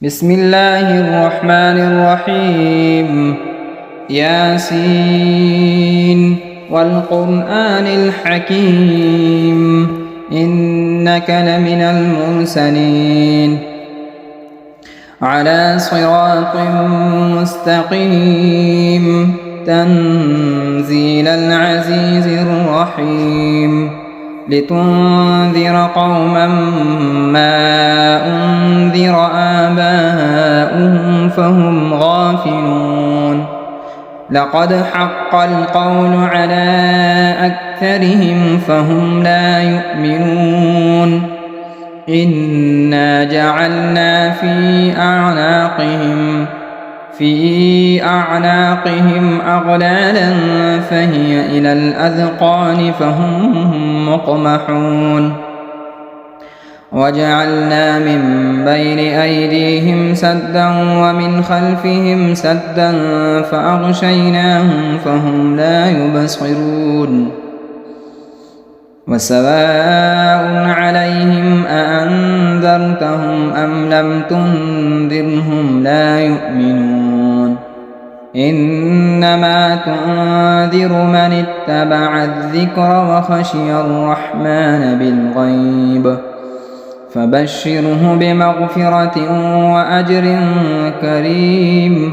بسم الله الرحمن الرحيم. ياسين والقرآن الحكيم إنك لمن المرسلين على صراط مستقيم تنزيل العزيز الرحيم لتنذر قوما ما أنذر آباؤهم فهم غافلون لقد حق القول على أكثرهم فهم لا يؤمنون إنا جعلنا في أعناقهم أغلالا فهي إلى الأذقان فهم مقمحون وجعلنا من بين أيديهم سدا ومن خلفهم سدا فأغشيناهم فهم لا يبصرون وسواء عليهم أأنذرتهم أم لم تنذرهم لا يؤمنون إنما تنذر من اتبع الذكر وخشي الرحمن بالغيب فبشره بمغفرة وأجر كريم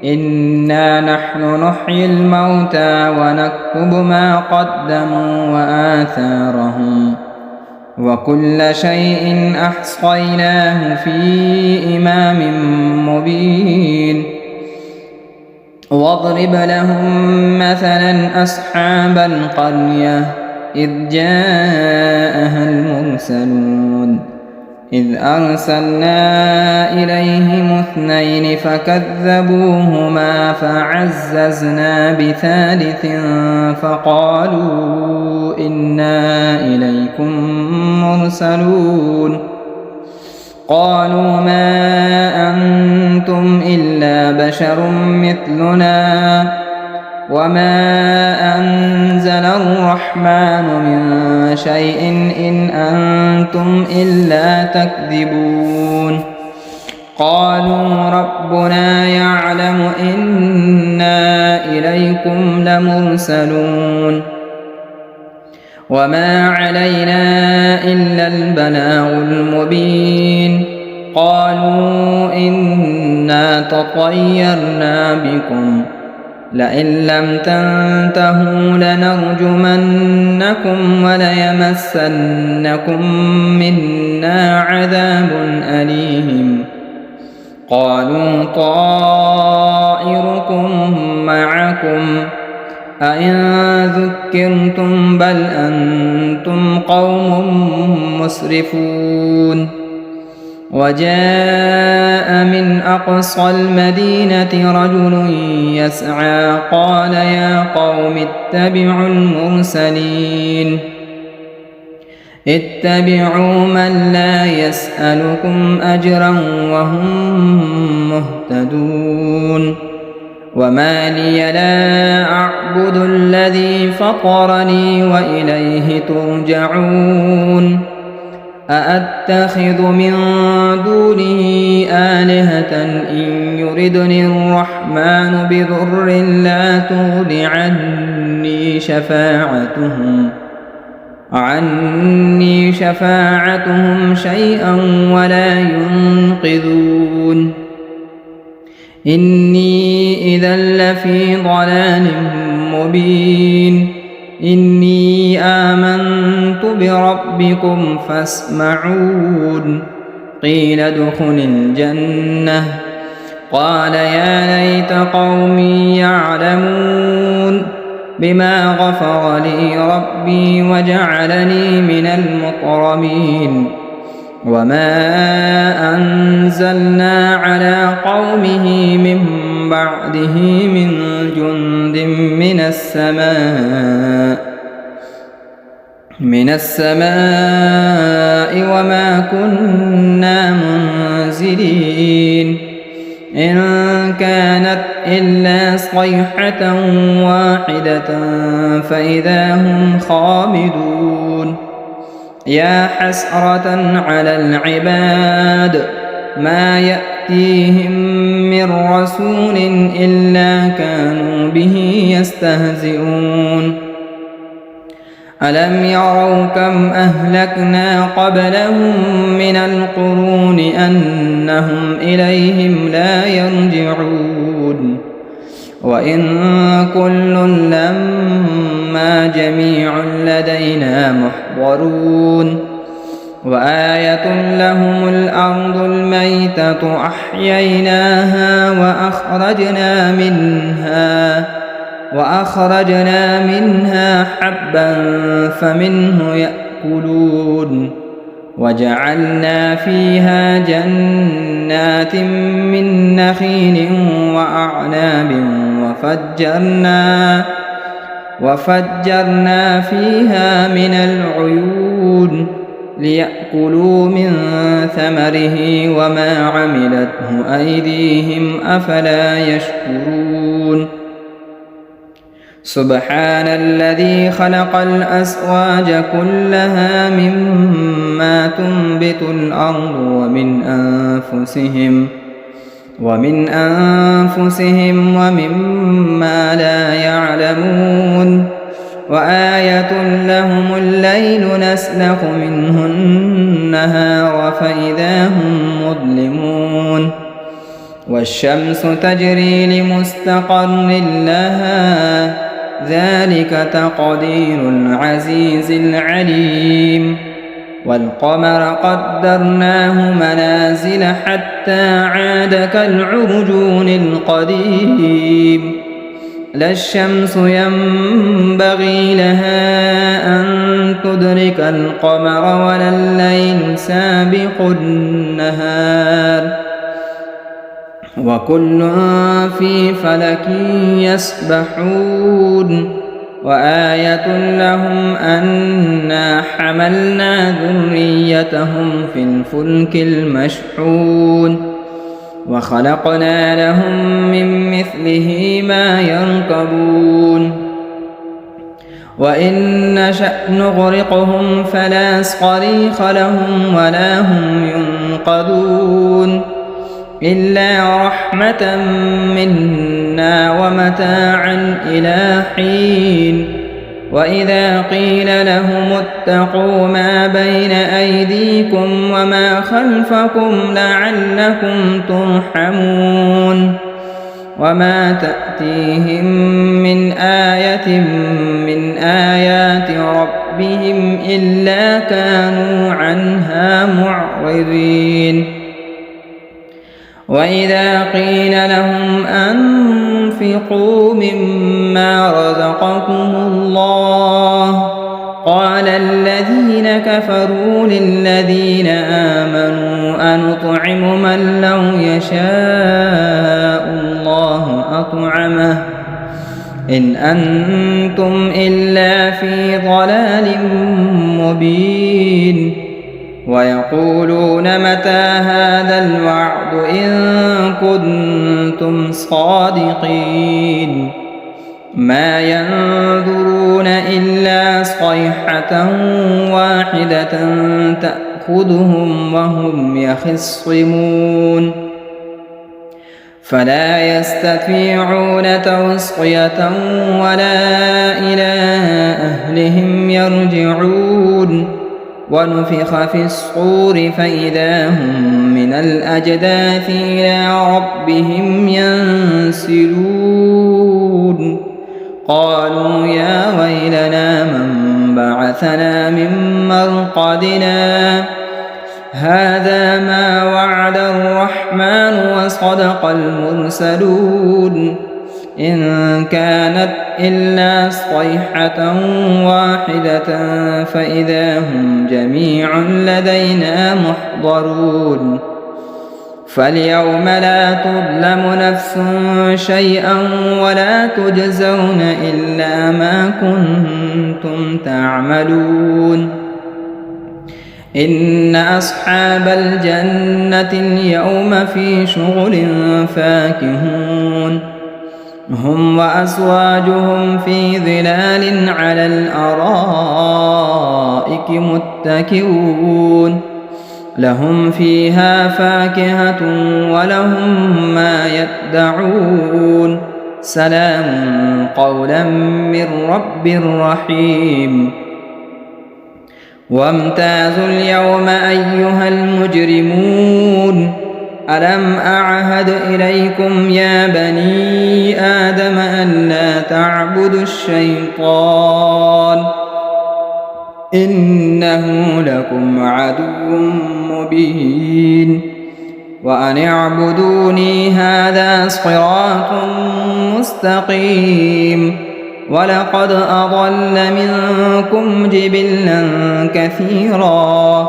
إنا نحن نحيي الموتى ونكتب ما قدموا وآثارهم وكل شيء أحصيناه في إمام مبين واضرب لهم مثلا أصحاب القرية إذ جاءها المرسلون إذ أرسلنا إليهم 2 فكذبوهما فعززنا بثالث فقالوا إنا إليكم مرسلون قالوا ما أنتم إلا بشر مثلنا وما أنزل الرحمن من شيء إن أنتم إلا تكذبون قالوا ربنا يعلم إنا إليكم لمرسلون وما علينا إلا البلاغ المبين قالوا إنا تطيرنا بكم لئن لم تنتهوا لنرجمنكم وليمسنكم منا عذاب أليم قالوا طائركم معكم أئن ذكرتم بل أنتم قوم مسرفون وجاء من أقصى المدينة رجل يسعى قال يا قوم اتبعوا المرسلين اتبعوا من لا يسألكم أجرا وهم مهتدون وما لي لا أعبد الذي فطرني وإليه ترجعون أأتخذ من دونه آلهة إن يردني الرحمن بضر لا تغن عني شفاعتهم شيئا ولا ينقذون إني إذا لفي ضلال مبين إني آمنت بربكم فاسمعون قيل ادخل الجنة قال يا ليت قومي يعلمون بما غفر لي ربي وجعلني من المكرمين وما أنزلنا على قومه من بعده من جند من السماء وما كنا منزلين إن كانت إلا صيحة واحدة فإذا هم خامدون يا حسرة على العباد ما يأتيهم من رسول إلا كانوا به يستهزئون ألم يروا كم أهلكنا قبلهم من القرون أنهم إليهم لا يرجعون وإن كل لما جميع لدينا محضرون وآية لهم الأرض الميتة أحييناها وأخرجنا منها حبا فمنه يأكلون وجعلنا فيها جنات من نخيل وأعناب وفجرنا فيها من العيون ليأكلوا من ثمره وما عملته أيديهم أفلا يشكرون سبحان الذي خلق الأزواج كلها مما تنبت الأرض ومن أنفسهم ومما لا يعلمون وآية لهم الليل نسلخ منه النهار فإذا هم مظلمون والشمس تجري لمستقر لها ذلك تقدير العزيز العليم والقمر قدرناه منازل حتى عاد كالعرجون القديم لا الشمس ينبغي لها أن تدرك القمر ولا الليل سابق النهار وكل في فلك يسبحون وآية لهم أنا حملنا ذريتهم في الفلك المشحون وخلقنا لهم من مثله ما يركبون وإن نشأ نغرقهم فلا صريخ لهم ولا هم ينقذون إلا رحمة منا ومتاعا إلى حين وإذا قيل لهم اتقوا ما بين أيديكم وما خلفكم لعلكم ترحمون وما تأتيهم من آية من آيات ربهم إلا كانوا عنها معرضين وإذا قيل لهم أنفقوا مما رزقكم الله قال الذين كفروا للذين آمنوا أنطعم من لو يشاء الله أطعمه إن أنتم إلا في ضلال مبين ويقولون متى هذا الوعد إن كنتم صادقين ما ينظرون إلا صيحة واحدة تأخذهم وهم يخصمون فلا يستطيعون توصية ولا إلى أهلهم يرجعون ونفخ في الصور فإذا هم من الأجداث إلى ربهم ينسلون قالوا يا ويلنا من بعثنا من مرقدنا هذا ما وعد الرحمن وصدق المرسلون إن كانت إلا صيحة واحدة فإذا هم جميع لدينا محضرون فاليوم لا تظلم نفس شيئا ولا تجزون إلا ما كنتم تعملون إن أصحاب الجنة اليوم في شغل فاكهون هم وأزواجهم في ظلال على الأرائك متكئون لهم فيها فاكهة ولهم ما يدعون سلام قولا من رب رحيم وامتازوا اليوم أيها المجرمون ألم أعهد إليكم يا بني آدم ألا تعبدوا الشيطان إنه لكم عدو مبين وأن اعبدوني هذا صراط مستقيم ولقد أضل منكم جبلا كثيرا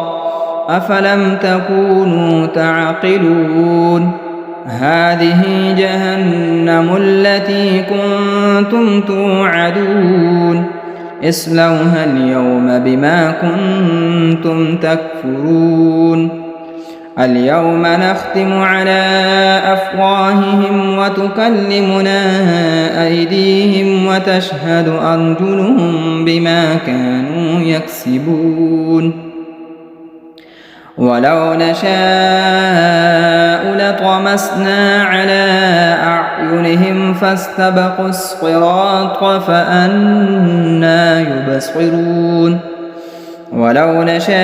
أفلم تكونوا تعقلون هذه جهنم التي كنتم توعدون اصلوها اليوم بما كنتم تكفرون اليوم نختم على أفواههم وتكلمنا أيديهم وتشهد أرجلهم بما كانوا يكسبون ولو نشاء لطمسنا على أعينهم فاستبقوا الصراط فأنى يبصرون ولو نشاء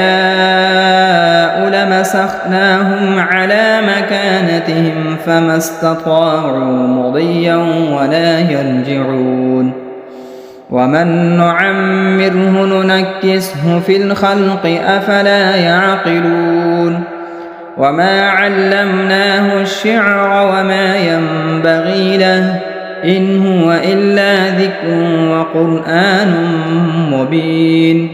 لمسخناهم على مكانتهم فما استطاعوا مضيا ولا يرجعون ومن نعمره ننكسه في الخلق أفلا يعقلون وما علمناه الشعر وما ينبغي له إن هو إلا ذكر وقرآن مبين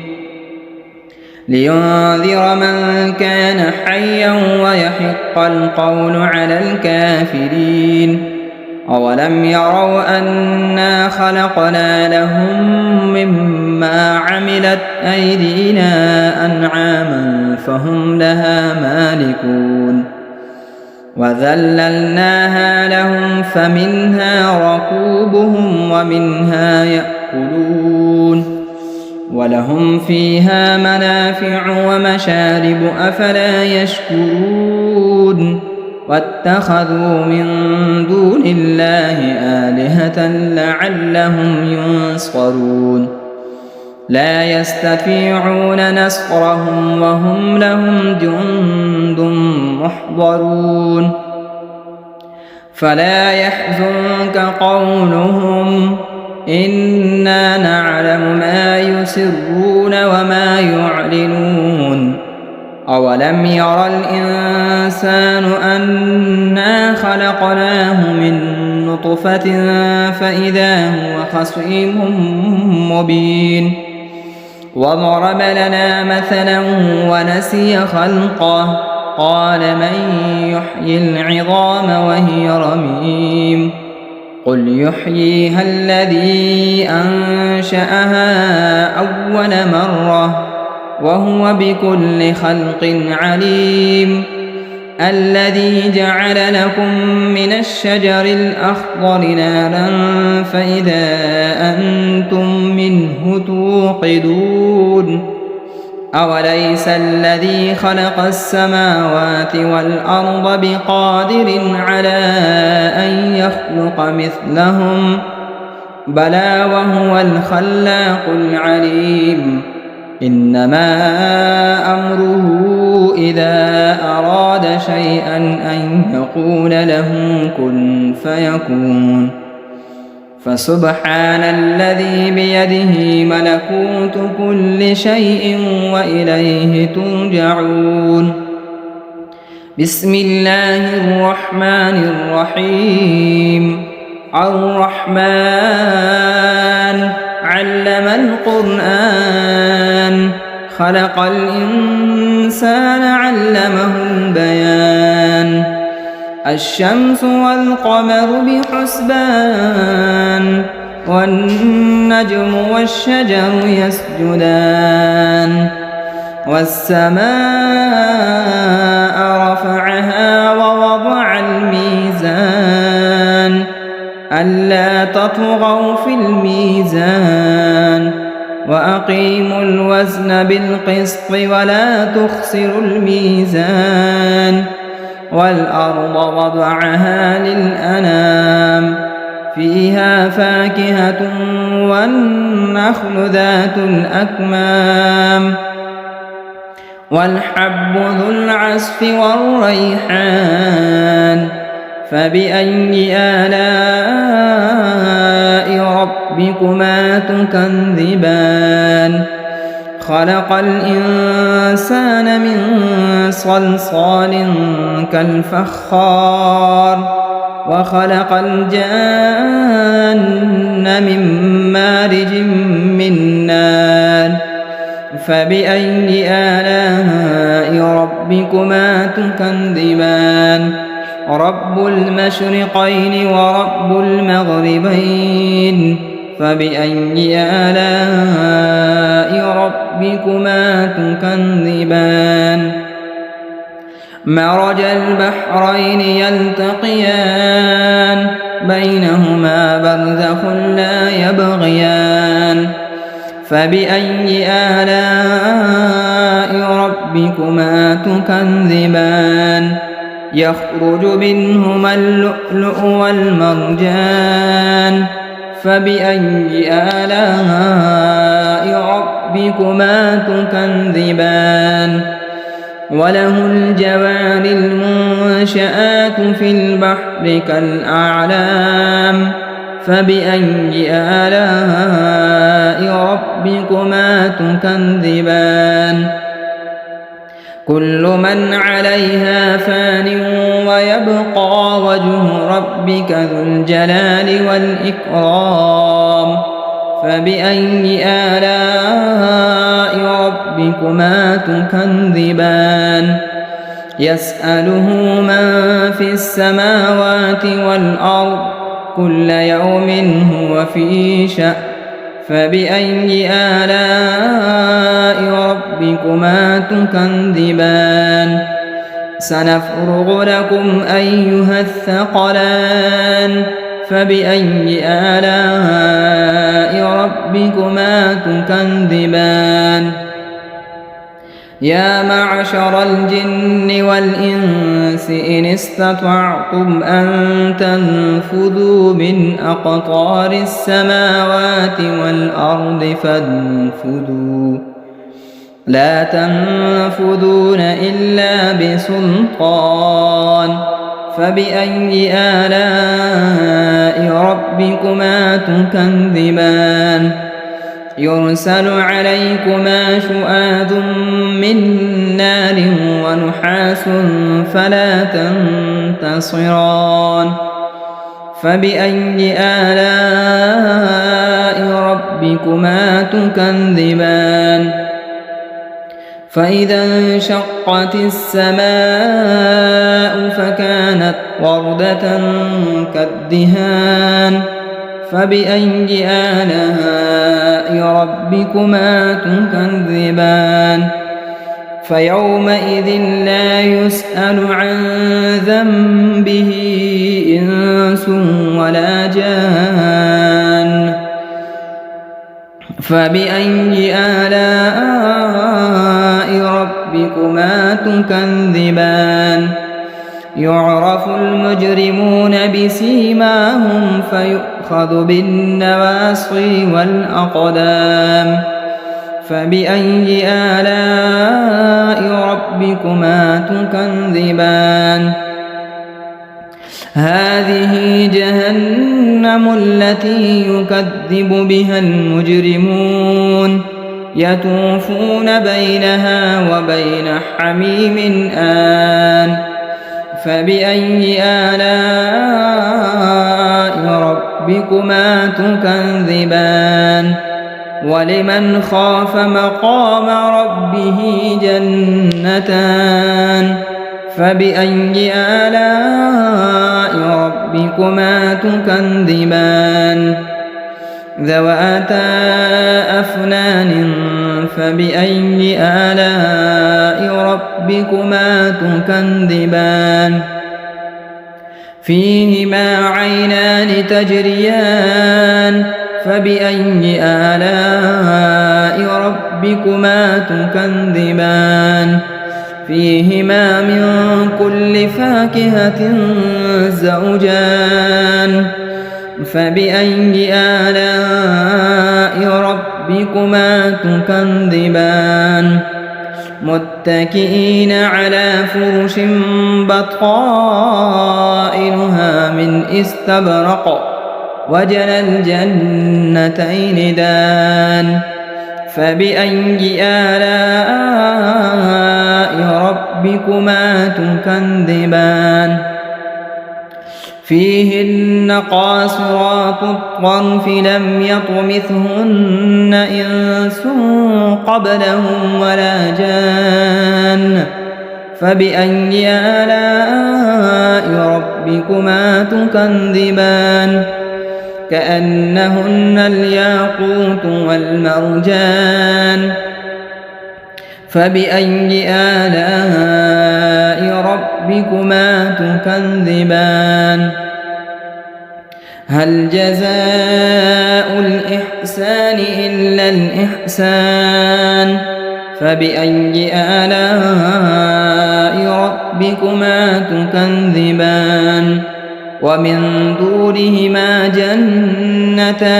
لينذر من كان حيا ويحق القول على الكافرين أولم يروا أنا خلقنا لهم مما عملت أيدينا أنعاما فهم لها مالكون وذللناها لهم فمنها ركوبهم ومنها يأكلون ولهم فيها منافع ومشارب أفلا يشكرون واتخذوا من دون الله آلهة لعلهم ينصرون لا يستطيعون نصرهم وهم لهم جند محضرون فلا يحزنك قولهم إنا نعلم ما يسرون وما يعلنون أولم ير الإنسان أنا خلقناه من نطفة فإذا هو خصيم مبين وضرب لنا مثلا ونسي خلقه قال من يحيي العظام وهي رميم قل يحييها الذي أنشأها أول مرة وهو بكل خلق عليم الذي جعل لكم من الشجر الأخضر نارا فإذا أنتم منه توقدون أوليس الذي خلق السماوات والأرض بقادر على أن يخلق مثلهم بلى وهو الخلاق العليم إنما أمره إذا أراد شيئا أن يقول له كن فيكون فسبحان الذي بيده ملكوت كل شيء وإليه ترجعون بسم الله الرحمن الرحيم الرحمن علم القرآن خلق الإنسان علمه البيان الشمس والقمر بحسبان والنجم والشجر يسجدان والسماء رفعها ووضع الميزان ألا تطغوا في الميزان وأقيموا الوزن بالقسط ولا تخسروا الميزان والأرض وضعها للأنام فيها فاكهة والنخل ذات الأكمام والحب ذو العصف والريحان فبأي آلاء ربكما تكذبان خلق الإنسان من صلصال كالفخار وخلق الجان من مارج من نار فبأي آلاء ربكما تكذبان رب المشرقين ورب المغربين فبأي آلاء ربكما تكذبان مرج البحرين يلتقيان بينهما برزخ لا يبغيان فبأي آلاء ربكما تكذبان يخرج منهما اللؤلؤ والمرجان فبأي آلاء ربكما تكذبان وله الجوار المنشآت في البحر كالأعلام فبأي آلاء ربكما تكذبان كل من عليها فان ويبقى وجه ربك ذو الجلال والإكرام فبأي آلاء ربكما تكذبان يسأله من في السماوات والأرض كل يوم هو في شأن فبأي آلاء ربكما تكذبان سنفرغ لكم أيها الثقلان فبأي آلاء ربكما تكذبان يا معشر الجن والإنس إن استطعتم أن تنفذوا من أقطار السماوات والأرض فانفذوا لا تنفذون إلا بسلطان فبأي آلاء ربكما تكذبان يرسل عليكما شؤاد من نار ونحاس فلا تنتصران فبأي آلاء ربكما تكذبان فإذا انشقت السماء فكانت وردة كالدهان فبأي آلاء ربكما تكذبان فيومئذ لا يسأل عن ذنبه إنس ولا جان فبأي آلاء ربكما تكذبان يعرف المجرمون بسيماهم فيؤخذ بالنواصي والأقدام فبأي آلاء ربكما تكذبان هذه جهنم التي يكذب بها المجرمون يطوفون بينها وبين حميم آن فبأي آلاء ربكما تكذبان ولمن خاف مقام ربه جنتان فبأي آلاء ربكما تكذبان ذواتا أفنان فبأي آلاء ربكما تكذبان فيهما عينان تجريان فبأي آلاء ربكما تكذبان فيهما من كل فاكهة زوجان فبأي آلاء ربكما تكذبان متكئين على فرش بطائنها من استبرق وجنى الجنتين دان فبأي آلاء ربكما تكذبان فيهن قاصرات الطرف لم يطمثهن إنس قبلهم ولا جان فبأي آلاء ربكما تكذبان كأنهن الياقوت والمرجان فبأي آلاء ربكما تكذبان هل جزاء الإحسان إلا الإحسان فبأي آلاء ربكما تكذبان ومن دونهما جنتان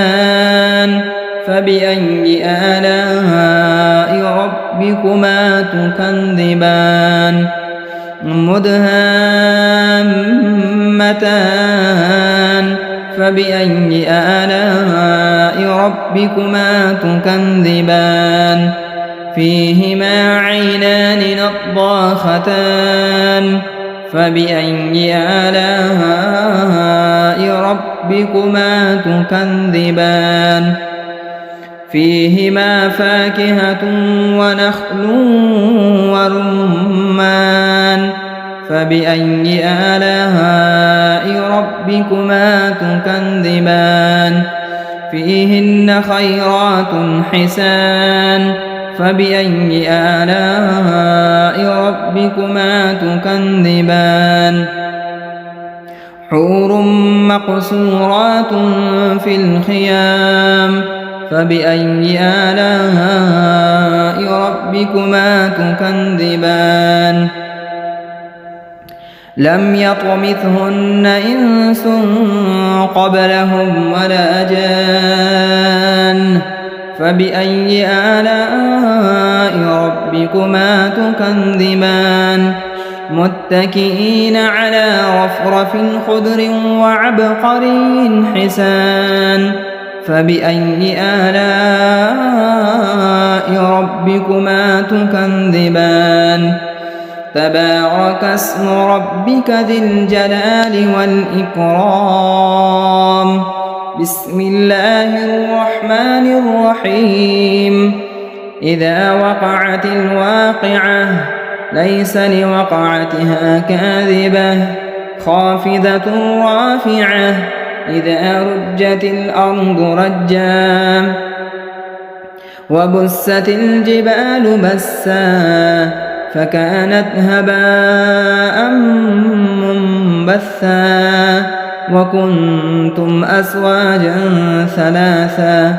فبأي آلاء ربكما تكذبان مدهامتان فبأي آلاء ربكما تكذبان فيهما عينان نضاختان فبأي آلاء ربكما تكذبان فيهما فاكهة ونخل ورمان فبأي آلاء ربكما تكذبان فيهن خيرات حسان فبأي آلاء ربكما تكذبان حور مقصورات في الخيام فبأي آلاء ربكما تكذبان لم يطمثهن إنس قبلهم ولا جان فبأي آلاء ربكما تكذبان متكئين على رفرف خضر وعبقري حسان فبأي آلاء ربكما تكذبان تبارك اسم ربك ذي الجلال والإكرام بسم الله الرحمن الرحيم إذا وقعت الواقعة ليس لوقعتها كاذبة خافضة رافعة إذا رجت الأرض رجا وبست الجبال بسا فكانت هباء منبثا وكنتم أزواجا ثلاثا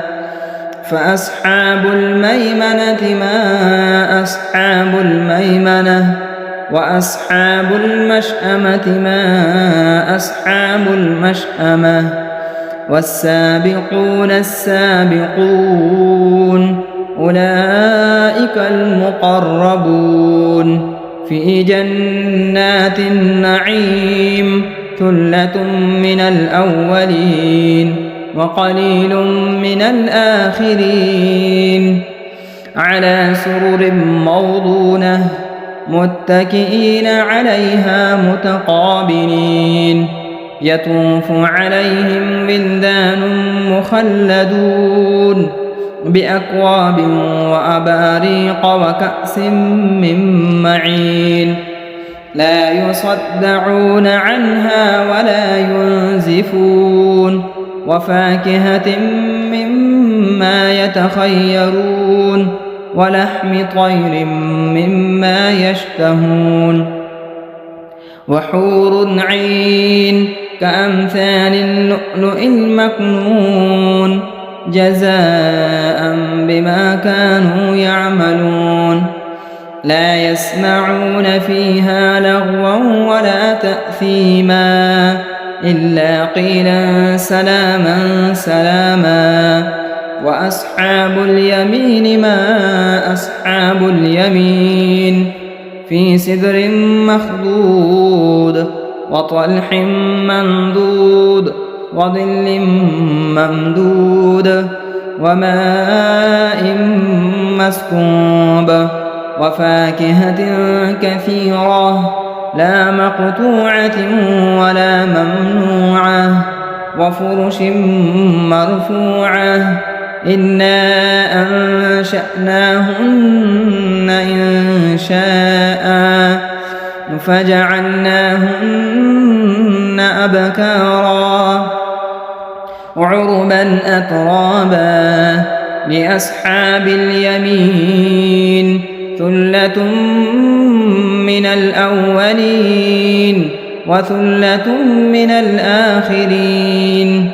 فأصحاب الميمنة ما أصحاب الميمنة وأصحاب المشأمة ما أصحاب المشأمة والسابقون السابقون أولئك المقربون في جنات النعيم ثلة من الأولين وقليل من الآخرين على سرر موضونة متكئين عليها متقابلين يطوف عليهم ولدان مخلدون بأكواب وأباريق وكأس من معين لا يصدعون عنها ولا ينزفون وفاكهة مما يتخيرون ولحم طير مما يشتهون وحور عين كأمثال اللؤلؤ المكنون جزاء بما كانوا يعملون لا يسمعون فيها لغوا ولا تأثيما إلا قيلا سلاما سلاما وأصحاب اليمين ما أصحاب اليمين في سدر مخضود وطلح منضود وظل ممدود وماء مسكوب وفاكهة كثيرة لا مقطوعة ولا ممنوعة وفرش مرفوعة إنا أنشأناهن إنشاء فجعلناهن أبكارا عربا أترابا لأصحاب اليمين ثلة من الأولين وثلة من الآخرين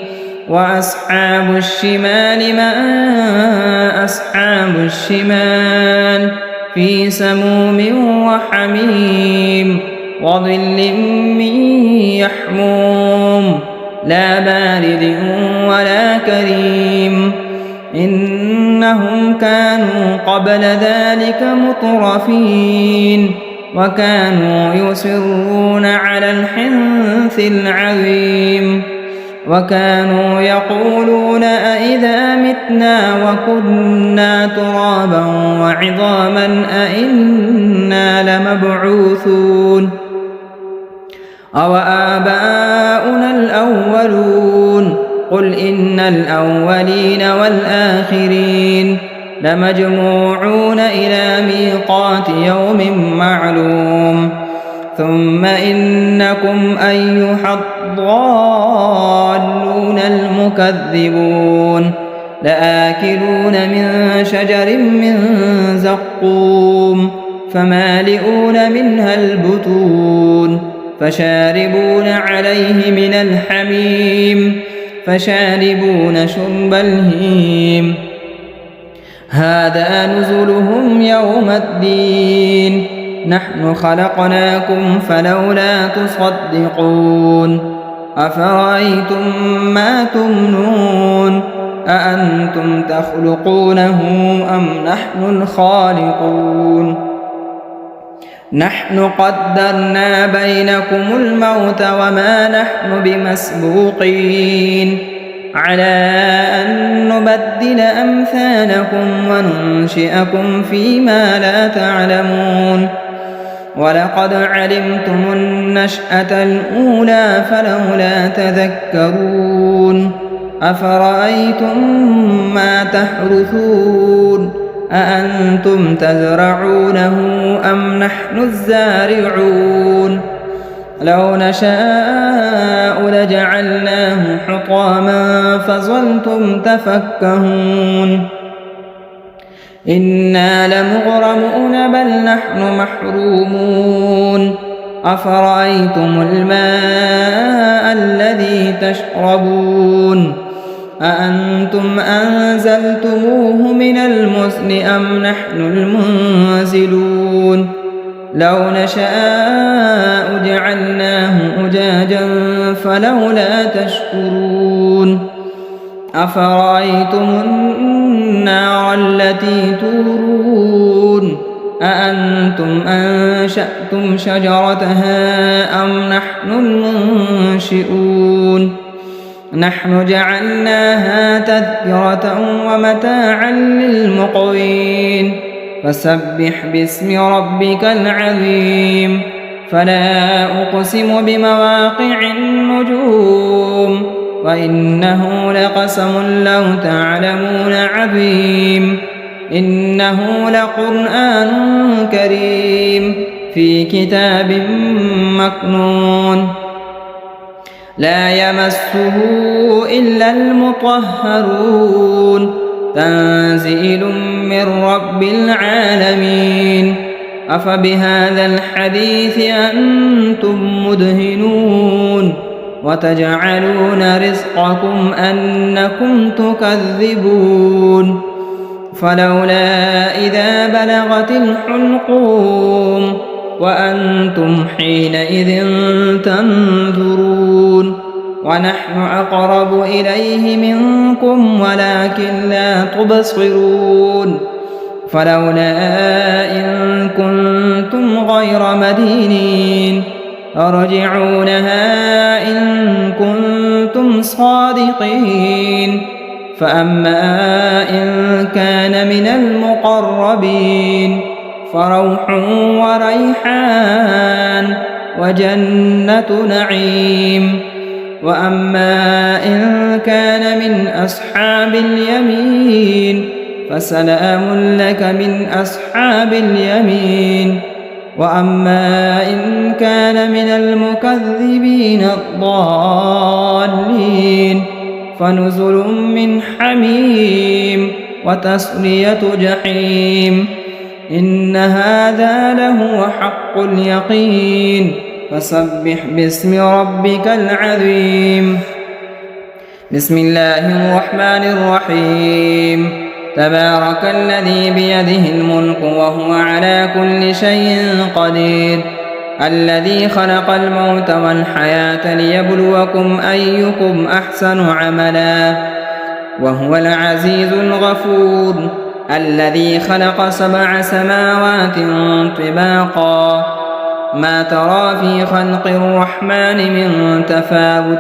وأصحاب الشمال ما أصحاب الشمال في سموم وحميم وظل من يحموم لا بارد ولا كريم إنهم كانوا قبل ذلك مترفين وكانوا يصرون على الحنث العظيم وكانوا يقولون أئذا متنا وكنا ترابا وعظاما أئنا لمبعوثون أو آباؤنا الأولون قل إن الأولين والآخرين لمجموعون إلى ميقات يوم معلوم ثم إنكم أيها الضالون المكذبون لآكلون من شجر من زقوم فمالئون منها البطون فشاربون عليه من الحميم فشاربون شرب الهيم هذا نزلهم يوم الدين نحن خلقناكم فلولا تصدقون أفرأيتم ما تمنون أأنتم تخلقونه أم نحن الخالقون نحن قدرنا بينكم الموت وما نحن بمسبوقين على أن نبدل أمثالكم وننشئكم فيما لا تعلمون ولقد علمتم النشأة الأولى فلولا تذكرون أفرأيتم ما تحرثون أأنتم تزرعونه أم نحن الزارعون لو نشاء لجعلناه حطاما فظلتم تفكهون إنا لمغرمون بل نحن محرومون أفرأيتم الماء الذي تشربون أأنتم أنزلتموه من المزن أم نحن المنزلون لو نشاء جعلناه أجاجا فلولا تشكرون أفرأيتم النار التي تورون أأنتم أنشأتم شجرتها أم نحن المنشئون نحن جعلناها تذكرة ومتاعا للمقوين فسبح باسم ربك العظيم فلا أقسم بمواقع النجوم وإنه لقسم لو تعلمون عظيم إنه لقرآن كريم في كتاب مكنون لا يمسه إلا المطهرون تنزيل من رب العالمين أفبهذا الحديث أنتم مدهنون وتجعلون رزقكم أنكم تكذبون فلولا إذا بلغت الحلقوم وأنتم حينئذ تنظرون ونحن أقرب إليه منكم ولكن لا تبصرون فلولا إن كنتم غير مدينين ترجعونها إن كنتم صادقين فأما إن كان من المقربين فروح وريحان وجنة نعيم وأما إن كان من أصحاب اليمين فسلام لك من أصحاب اليمين وأما إن كان من المكذبين الضالين فنزل من حميم وتصلية جحيم إن هذا لهو حق اليقين فسبح باسم ربك العظيم بسم الله الرحمن الرحيم تبارك الذي بيده الملك وهو على كل شيء قدير الذي خلق الموت والحياة ليبلوكم أيكم أحسن عملا وهو العزيز الغفور الذي خلق 7 سماوات طباقا ما ترى في خلق الرحمن من تفاوت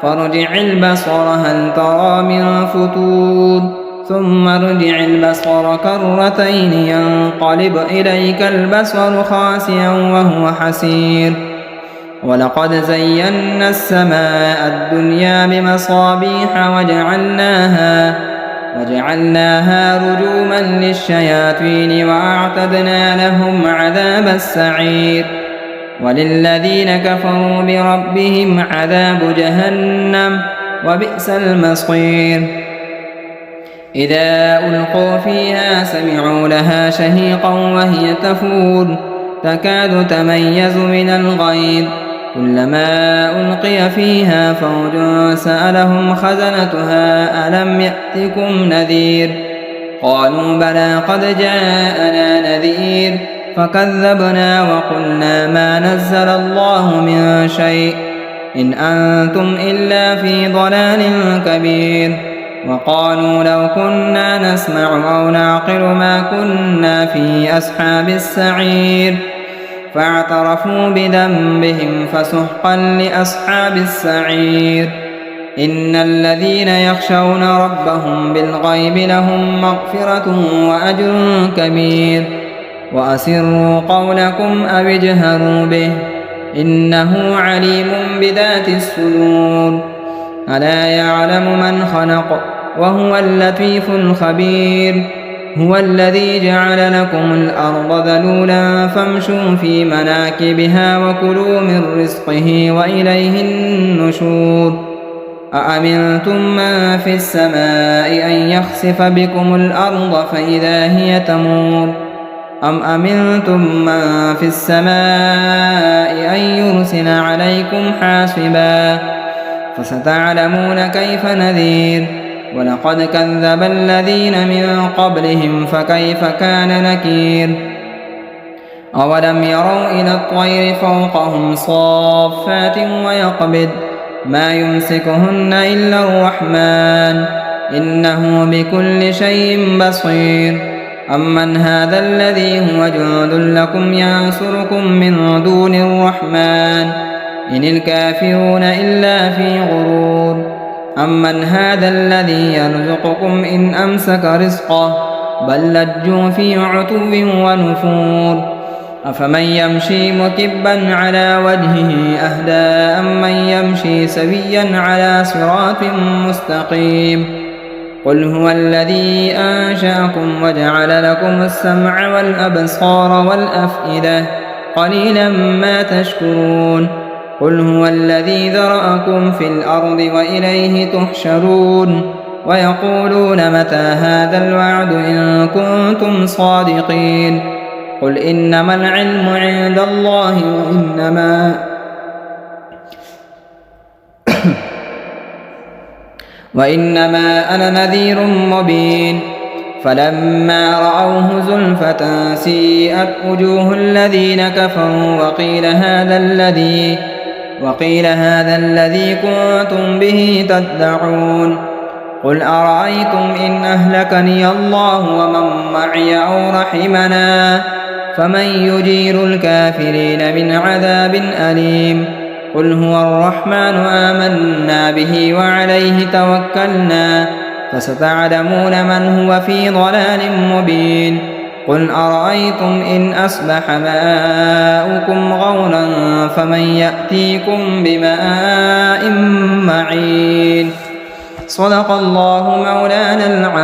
فارجع البصر هل ترى من فتور ثم ارجع البصر كرتين ينقلب إليك البصر خاسئا وهو حسير ولقد زينا السماء الدنيا بمصابيح وجعلناها رجوما للشياطين وأعتدنا لهم عذاب السعير وللذين كفروا بربهم عذاب جهنم وبئس المصير إذا ألقوا فيها سمعوا لها شهيقا وهي تفور تكاد تميز من الغيظ كلما ألقي فيها فوج سألهم خزنتها ألم يأتكم نذير قالوا بلى قد جاءنا نذير فكذبنا وقلنا ما نزل الله من شيء إن أنتم إلا في ضلال كبير وقالوا لو كنا نسمع أو نعقل ما كنا في أصحاب السعير فاعترفوا بذنبهم فسحقا لأصحاب السعير إن الذين يخشون ربهم بالغيب لهم مغفرة وأجر كبير وأسروا قولكم أو اجهروا به إنه عليم بذات الصدور ألا يعلم من خلق وهو اللطيف الخبير هو الذي جعل لكم الأرض ذلولا فامشوا في مناكبها وكلوا من رزقه وإليه النشور أأمنتم من في السماء أن يخسف بكم الأرض فإذا هي تمور أم أمنتم من في السماء أن يرسل عليكم حاصبا فستعلمون كيف نذير ولقد كذب الذين من قبلهم فكيف كان نكير أولم يروا إلى الطير فوقهم صافات ويقبض ما يمسكهن إلا الرحمن إنه بكل شيء بصير أمن هذا الذي هو جند لكم ينصركم من دون الرحمن إن الكافرون إلا في غرور أمن هذا الذي يرزقكم إن أمسك رزقه بل لجوا في عتو ونفور أفمن يمشي مكبا على وجهه أهدى أمن يمشي سويا على صراط مستقيم قل هو الذي أنشأكم وجعل لكم السمع والأبصار والأفئدة قليلا ما تشكرون قل هو الذي ذرأكم في الأرض وإليه تحشرون ويقولون متى هذا الوعد إن كنتم صادقين قل إنما العلم عند الله وإنما أنا نذير مبين فلما رأوه زلفة سيئت وجوه الذين كفروا وقيل هذا الذي كنتم به تدعون قل أرأيتم إن أهلكني الله ومن معي أو رحمنا فمن يجير الكافرين من عذاب أليم قل هو الرحمن آمنا به وعليه توكلنا فستعلمون من هو في ضلال مبين قل أرأيتم إن أصبح ماؤكم غورا فمن يأتيكم بماء معين صدق الله مولانا العظيم.